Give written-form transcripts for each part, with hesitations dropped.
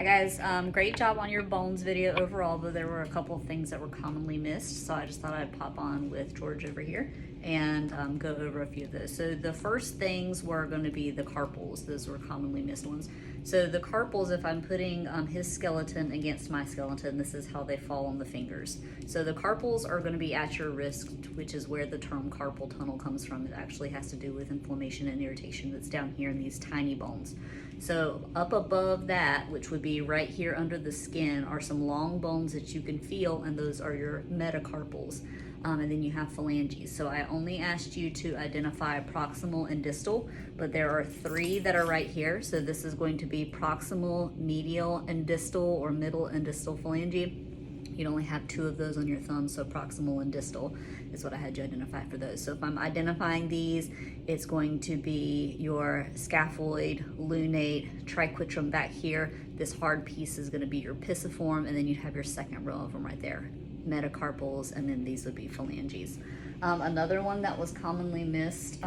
Hi guys, great job on your bones video overall, but there were a couple of things that were commonly missed, so I just thought I'd pop on with George over here and go over a few of those. So the first things were going to be the carpals. Those were commonly missed ones. So the carpals, if I'm putting his skeleton against my skeleton, this is how they fall on the fingers. So the carpals are going to be at your wrist, which is where the term carpal tunnel comes from. It actually has to do with inflammation and irritation that's down here in these tiny bones. So up above that, which would be right here under the skin, are some long bones that you can feel, and those are your metacarpals. And then you have phalanges. So I only asked you to identify proximal and distal, but there are three that are right here. So this is going to be proximal, medial, and distal, or middle and distal phalange. You'd only have two of those on your thumb, so proximal and distal is what I had you identify for those. So if I'm identifying these, it's going to be your scaphoid, lunate, triquetrum back here. This hard piece is gonna be your pisiform, and then you'd have your second row of them right there, metacarpals, and then these would be phalanges. Another one that was commonly missed,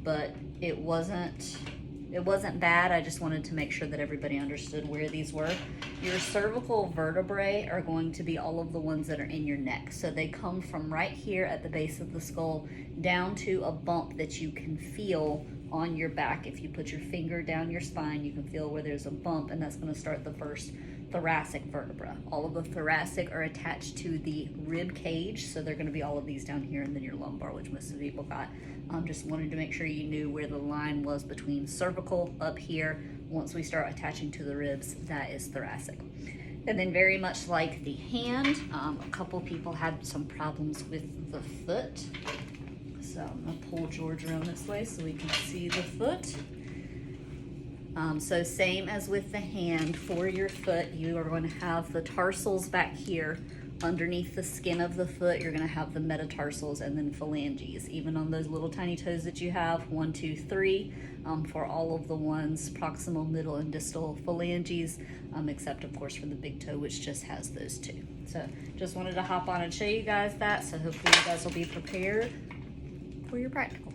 but it wasn't bad. I just wanted to make sure that everybody understood where these were. Your cervical vertebrae are going to be all of the ones that are in your neck. So they come from right here at the base of the skull down to a bump that you can feel on your back. If you put your finger down your spine, you can feel where there's a bump, and that's going to start the first thoracic vertebra. All of the thoracic are attached to the rib cage, so they're going to be all of these down here, and then your lumbar, which most of the people got. Just wanted to make sure you knew where the line was between cervical up here. Once we start attaching to the ribs, that is thoracic. And then very much like the hand, a couple people had some problems with the foot. So I'm gonna pull George around this way so we can see the foot. So same as with the hand, for your foot, you are going to have the tarsals back here. Underneath the skin of the foot, you're going to have the metatarsals and then phalanges. Even on those little tiny toes that you have, 1, 2, 3, for all of the ones, proximal, middle, and distal phalanges, except of course for the big toe, which just has those two. So just wanted to hop on and show you guys that, so hopefully you guys will be prepared for your practical.